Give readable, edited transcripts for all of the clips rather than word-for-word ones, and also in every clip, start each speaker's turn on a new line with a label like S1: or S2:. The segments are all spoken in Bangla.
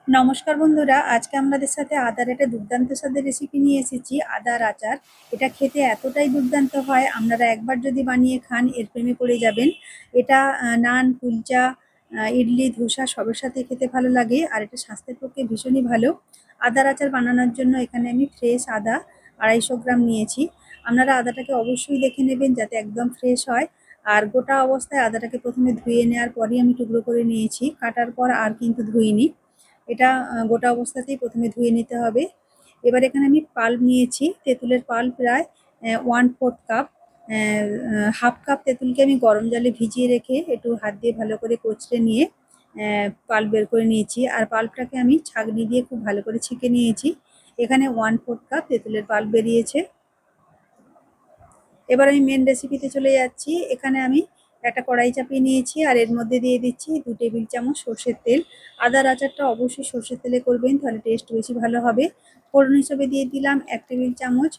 S1: নমস্কার বন্ধুরা, আজকে আমাদের সাথে আদার একটা দুর্দান্ত স্বাদের রেসিপি নিয়ে এসেছি, আদার আচার। এটা খেতে এতটাই দুর্দান্ত হয়, আপনারা একবার যদি বানিয়ে খান এর প্রেমে পড়ে যাবেন। এটা নান, কুলচা, ইডলি, ধোসা সবের সাথে খেতে ভালো লাগে, আর এটা স্বাস্থ্যের পক্ষে ভীষণই ভালো। আদার আচার বানানোর জন্য এখানে আমি ফ্রেশ আদা 250 গ্রাম নিয়েছি। আপনারা আদাটাকে অবশ্যই দেখে নেবেন যাতে একদম ফ্রেশ হয়। আর গোটা অবস্থায় আদাটাকে প্রথমে ধুয়ে নেওয়ার পরই আমি টুকরো করে নিয়েছি, কাটার পর আর কিন্তু ধুইনি। এটা গোটা অবস্থাতেই প্রথমে ধুয়ে নিতে হবে। এবার এখানে আমি পাল্প নিয়েছি, তেঁতুলের পাল্প প্রায় 1/4 কাপ। হাফ কাপ তেঁতুলকে আমি গরম জলে ভিজিয়ে রেখে একটু হাত দিয়ে ভালো করে কচলে নিয়ে পাল্প বের করে নিয়েছি। আর পাল্পটাকে আমি ছাঁকনি দিয়ে খুব ভালো করে ছেঁকে নিয়েছি। এখানে 1/4 কাপ তেঁতুলের পাল্প বেরিয়েছে। এবার আমি মেন রেসিপিতে চলে যাচ্ছি। এখানে আমি একটা কড়াই চাপিয়ে নিয়েছি, আর এর মধ্যে দিয়ে দিচ্ছি 2 টেবিল চামচ সর্ষের তেল। আদার আচারটা অবশ্যই সর্ষের তেলে করবেন, তাহলে টেস্ট বেশি ভালো হবে। ফোড়ন হিসেবে দিয়ে দিলাম 1 টেবিল চামচ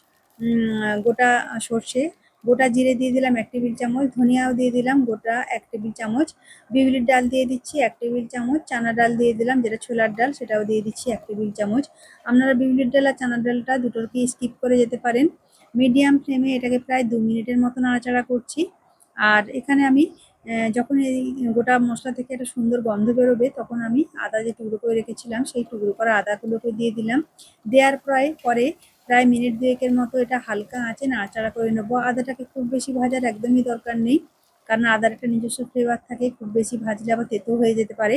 S1: গোটা সর্ষে। গোটা জিরে দিয়ে দিলাম 1 টেবিল চামচ, ধনিয়াও দিয়ে দিলাম গোটা 1 টেবিল চামচ। বিউলির ডাল দিয়ে দিচ্ছি 1 টেবিল চামচ, চানা ডাল দিয়ে দিলাম যেটা ছোলার ডাল, সেটাও দিয়ে দিচ্ছি 1 টেবিল চামচ। আপনারা বিউলির ডাল আর চানার ডালটা দুটোকেই স্কিপ করে যেতে পারেন। মিডিয়াম ফ্লেমে এটাকে প্রায় 2 মিনিটের মতো নাড়াচাড়া করছি। আর এখানে আমি যখন এই গোটা মশলা থেকে একটা সুন্দর গন্ধ বেরোবে, তখন আমি আদা যে টুকরো করে রেখেছিলাম সেই টুকরো করা আদাগুলোকে দিয়ে দিলাম। দেওয়ার প্রায় মিনিট 2 মতো এটা হালকা আঁচে নাড়াচাড়া করে নেবো। আদাটাকে খুব বেশি ভাজার একদমই দরকার নেই, কারণ আদার একটা নিজস্ব ফ্লেভার থাকে, খুব বেশি ভাজলে আবার তেতো হয়ে যেতে পারে।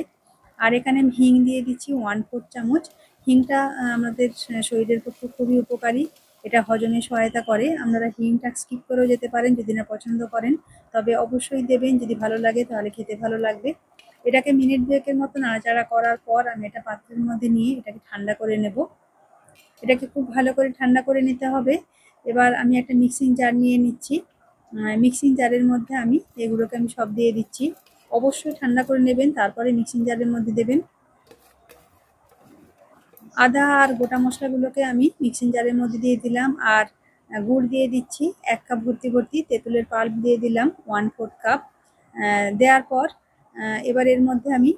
S1: আর এখানে আমি হিং দিয়ে দিচ্ছি 1/4 চামচ। হিংটা আমাদের শরীরের পক্ষে খুবই উপকারী, এটা হজমে সহায়তা করে। আপনারা হিংটা স্কিপ করেও যেতে পারেন যদি না পছন্দ করেন, তবে অবশ্যই দেবেন, যদি ভালো লাগে তাহলে খেতে ভালো লাগবে। এটাকে মিনিট 2 মতো নাড়াচাড়া করার পর আমি এটা পাত্রের মধ্যে নিয়ে এটাকে ঠান্ডা করে নেব। এটাকে খুব ভালো করে ঠান্ডা করে নিতে হবে। এবার আমি একটা মিক্সিং জার নিয়ে নিচ্ছি। মিক্সিং জারের মধ্যে আমি এগুলোকে আমি সব দিয়ে দিচ্ছি। অবশ্যই ঠান্ডা করে নেবেন, তারপরে মিক্সিং জারের মধ্যে দেবেন। আদা আর গোটা মশলাগুলোকে আমি মিক্সিং জারের মধ্যে দিয়ে দিলাম। আর গুড় দিয়ে দিচ্ছি 1 কাপ ভর্তি ভর্তি, তেঁতুলের পাল্প দিয়ে দিলাম 1/4 কাপ। দেওয়ার পর এবার এর মধ্যে আমি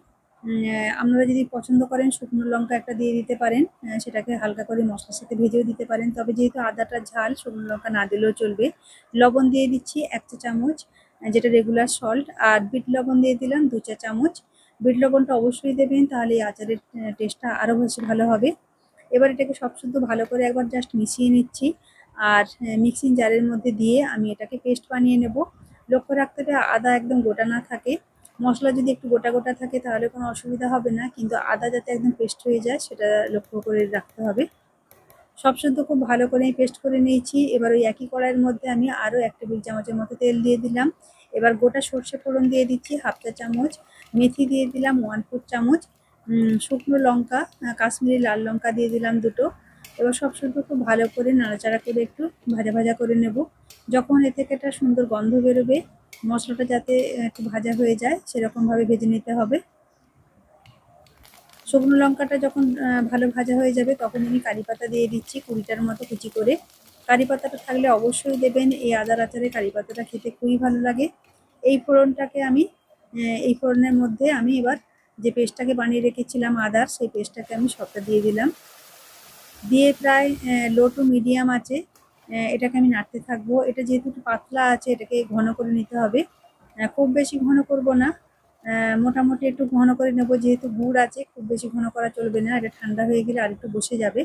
S1: আপনারা যদি পছন্দ করেন শুকনো লঙ্কা একটা দিয়ে দিতে পারেন, সেটাকে হালকা করে মশলার সাথে ভেজেও দিতে পারেন, তবে যেহেতু আদাটা ঝাল শুকনো লঙ্কা না দিলেও চলবে। লবণ দিয়ে দিচ্ছি 1 চা চামচ, যেটা রেগুলার সল্ট। আর বিট লবণ দিয়ে দিলাম 2 চা চামচ। বিট লবণটা অবশ্যই দেবেন, তাহলে এই আচারের টেস্টটা আরও বেশি ভালো হবে। এবার এটাকে সব শুদ্ধ ভালো করে একবার জাস্ট মিশিয়ে নিচ্ছি। আর মিক্সিং জারের মধ্যে দিয়ে আমি এটাকে পেস্ট বানিয়ে নেব। লক্ষ্য রাখতে হবে আদা একদম গোটা না থাকে। মশলা যদি একটু গোটা গোটা থাকে তাহলে কোনো অসুবিধা হবে না, কিন্তু আদা যাতে একদম পেস্ট হয়ে যায় সেটা লক্ষ্য করে রাখতে হবে। সব শুদ্ধ খুব ভালো করে পেস্ট করে নিয়েছি। এবার ওই একই কড়াইয়ের মধ্যে আমি আরও 1 টেবিল চামচের মতো তেল দিয়ে দিলাম। এবার গোটা সর্ষে ফোড়ন দিয়ে দিচ্ছি 1/2 চা চামচ, মেথি দিয়ে দিলাম 1/4 চামচ, শুকনো লঙ্কা, কাশ্মীরি লাল লঙ্কা দিয়ে দিলাম 2টো। এবার সব শুদ্ধ খুব ভালো করে নাড়াচাড়া করে একটু ভাজা ভাজা করে নেব। যখন এ থেকে একটা সুন্দর গন্ধ বেরোবে, মশলাটা যাতে একটু ভাজা হয়ে যায় সেরকমভাবে ভেজে নিতে হবে। শুকনো লঙ্কাটা যখন ভালো ভাজা হয়ে যাবে, তখন আমি কারি পাতা দিয়ে দিচ্ছি 20টার মতো কুচি করে। কারি পাতাটা থাকলে অবশ্যই দেবেন, এই আদার আচারে কারি পাতাটা খেতে খুবই ভালো লাগে। এই ফোড়নটাকে আমি এই ফোড়নের মধ্যে আমি এবার যে পেস্টটাকে বানিয়ে রেখেছিলাম আদার, সেই পেস্টটাকে আমি সবটা দিয়ে দিলাম। দিয়ে প্রায় লো টু মিডিয়াম আঁচে এটাকে আমি নাড়তে থাকবো। এটা যেহেতু একটু পাতলা আছে, এটাকে ঘন করে নিতে হবে। খুব বেশি ঘন করব না, মোটামুটি একটু ঘন করে নেব, যেহেতু গুড় আছে খুব বেশি ঘন করা চলবে না, এটা ঠান্ডা হয়ে গেলে আর একটু বসে যাবে।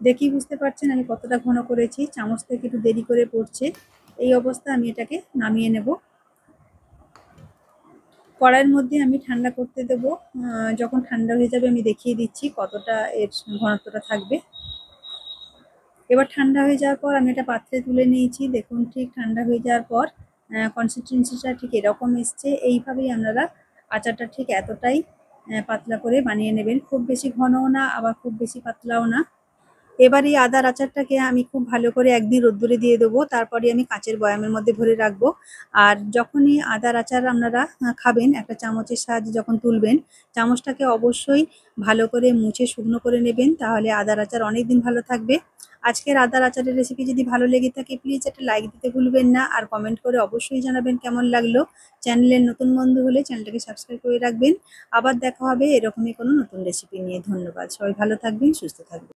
S1: দেখেই বুঝতে পারছেন আমি কতটা ঘন করেছি, চামচ থেকে একটু দেরি করে পড়ছে। এই অবস্থা আমি এটাকে নামিয়ে নেব। কড়াইয়ের মধ্যে আমি ঠান্ডা করতে দেবো। যখন ঠান্ডা হয়ে যাবে আমি দেখিয়ে দিচ্ছি কতটা এর ঘনত্বটা থাকবে। এবার ঠান্ডা হয়ে যাওয়ার পর আমি এটা পাত্রে তুলে নিয়েছি। দেখুন ঠিক ঠান্ডা হয়ে যাওয়ার পর কনসিস্টেন্সিটা ঠিক এরকম এসছে। এইভাবেই আপনারা আচারটা ঠিক এতটাই পাতলা করে বানিয়ে নেবেন, খুব বেশি ঘনও না আবার খুব বেশি পাতলাও না। এবার এই আদার আচারটাকে আমি খুব ভালো করে একদিন রোদ্দুরে দিয়ে দেবো, তারপরে আমি কাঁচের বয়ামের মধ্যে ভরে রাখবো। আর যখনই আদার আচার আপনারা খাবেন, একটা চামচের সাহায্যে যখন তুলবেন, চামচটাকে অবশ্যই ভালো করে মুছে শুকনো করে নেবেন, তাহলে আদার আচার অনেক দিন ভালো থাকবে। আজকের আদার আচারের রেসিপি যদি ভালো লেগে থাকে প্লিজ একটা লাইক দিতে ভুলবেন না, আর কমেন্ট করে অবশ্যই জানাবেন কেমন লাগলো। চ্যানেলের নতুন বন্ধু হলে চ্যানেলটাকে সাবস্ক্রাইব করে রাখবেন। আবার দেখা হবে এরকমই কোনো নতুন রেসিপি নিয়ে। ধন্যবাদ, সবাই ভালো থাকবেন, সুস্থ থাকবেন।